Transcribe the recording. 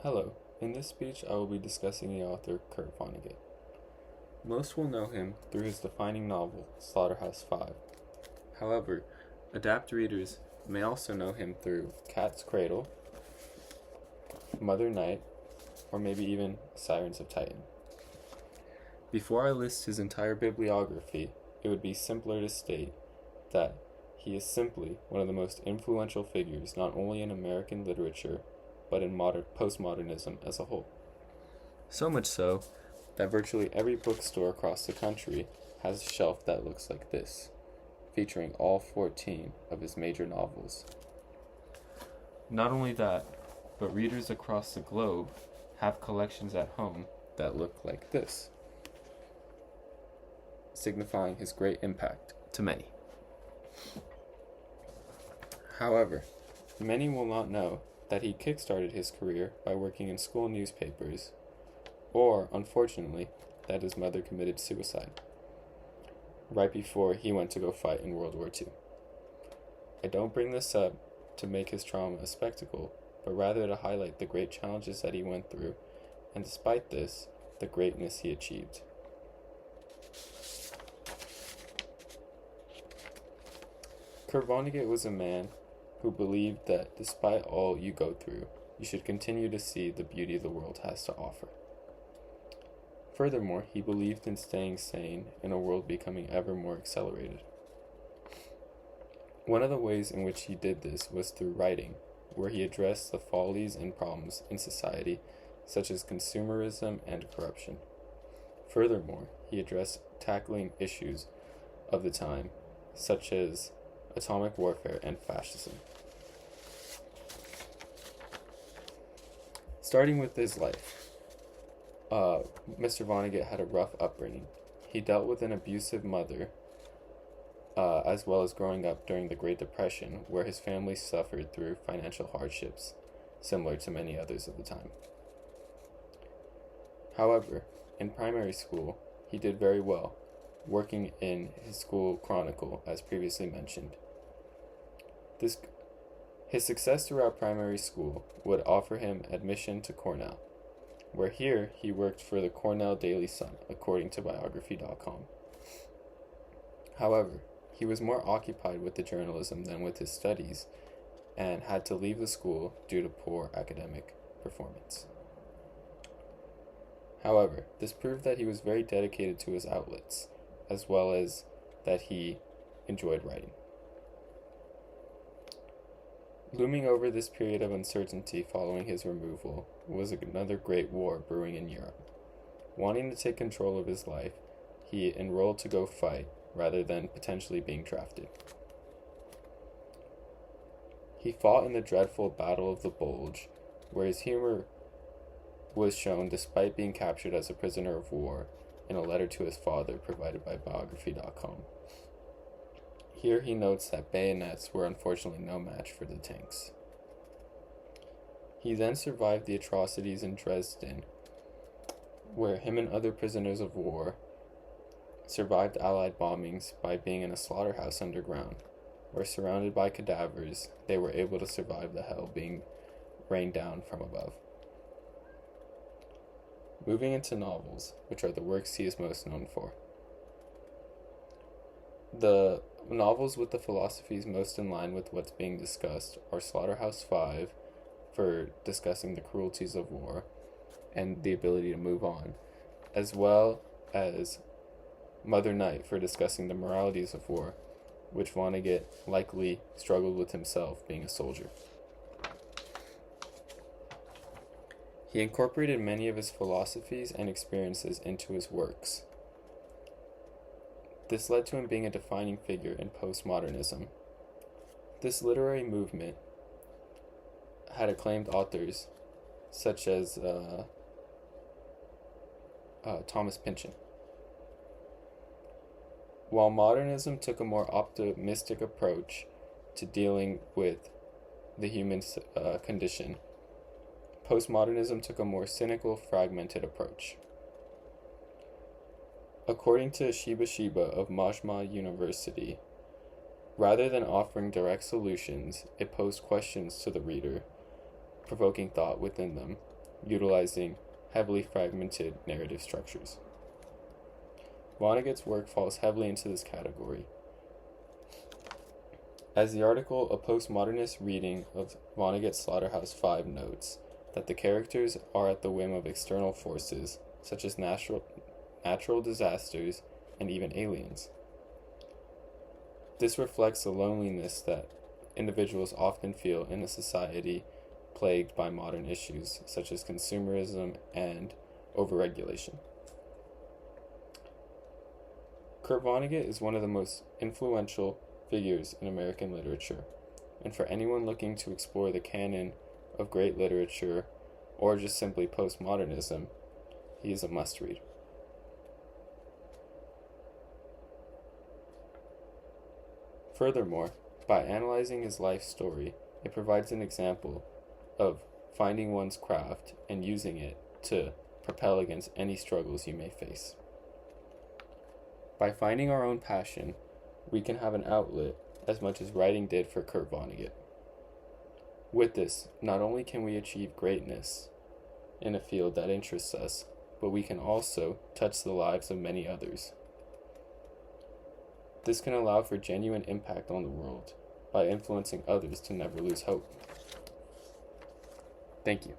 Hello, in this speech I will be discussing the author Kurt Vonnegut. Most will know him through his defining novel, Slaughterhouse-Five. However, adept readers may also know him through Cat's Cradle, Mother Night, or maybe even Sirens of Titan. Before I list his entire bibliography, it would be simpler to state that he is simply one of the most influential figures not only in American literature, but in postmodernism as a whole. So much so that virtually every bookstore across the country has a shelf that looks like this, featuring all 14 of his major novels. Not only that, but readers across the globe have collections at home that look like this, signifying his great impact to many. However, many will not know that he kickstarted his career by working in school newspapers, or, unfortunately, that his mother committed suicide right before he went to go fight in World War II. I don't bring this up to make his trauma a spectacle, but rather to highlight the great challenges that he went through, and despite this, the greatness he achieved. Kurt Vonnegut was a man who believed that despite all you go through, you should continue to see the beauty the world has to offer. Furthermore, he believed in staying sane in a world becoming ever more accelerated. One of the ways in which he did this was through writing, where he addressed the follies and problems in society, such as consumerism and corruption. Furthermore, he addressed tackling issues of the time, such as atomic warfare and fascism. Starting with his life, Mr. Vonnegut had a rough upbringing. He dealt with an abusive mother, as well as growing up during the Great Depression, where his family suffered through financial hardships, similar to many others of the time. However, in primary school, he did very well, working in his school chronicle, as previously mentioned. His success throughout primary school would offer him admission to Cornell, where here he worked for the Cornell Daily Sun, according to biography.com. However, he was more occupied with the journalism than with his studies, and had to leave the school due to poor academic performance. However, this proved that he was very dedicated to his outlets, as well as that he enjoyed writing. Looming over this period of uncertainty following his removal was another great war brewing in Europe. Wanting to take control of his life, he enrolled to go fight rather than potentially being drafted. He fought in the dreadful Battle of the Bulge, where his humor was shown despite being captured as a prisoner of war in a letter to his father provided by biography.com. Here he notes that bayonets were unfortunately no match for the tanks. He then survived the atrocities in Dresden, where him and other prisoners of war survived Allied bombings by being in a slaughterhouse underground, where surrounded by cadavers, they were able to survive the hell being rained down from above. Moving into novels, which are the works he is most known for. The novels with the philosophies most in line with what's being discussed are Slaughterhouse-Five, for discussing the cruelties of war and the ability to move on, as well as Mother Night, for discussing the moralities of war, which Vonnegut likely struggled with himself being a soldier. He incorporated many of his philosophies and experiences into his works. This led to him being a defining figure in postmodernism. This literary movement had acclaimed authors such as Thomas Pynchon. While modernism took a more optimistic approach to dealing with the human condition, postmodernism took a more cynical, fragmented approach. According to Shiba Shiba of Majma University, rather than offering direct solutions, it posed questions to the reader, provoking thought within them, utilizing heavily fragmented narrative structures. Vonnegut's work falls heavily into this category. As the article, A Postmodernist Reading of Vonnegut's Slaughterhouse-Five notes, that the characters are at the whim of external forces, such as natural disasters and even aliens. This reflects the loneliness that individuals often feel in a society plagued by modern issues such as consumerism and overregulation. Kurt Vonnegut is one of the most influential figures in American literature, and for anyone looking to explore the canon of great literature or just simply postmodernism, he is a must-read. Furthermore, by analyzing his life story, it provides an example of finding one's craft and using it to propel against any struggles you may face. By finding our own passion, we can have an outlet as much as writing did for Kurt Vonnegut. With this, not only can we achieve greatness in a field that interests us, but we can also touch the lives of many others. This can allow for genuine impact on the world by influencing others to never lose hope. Thank you.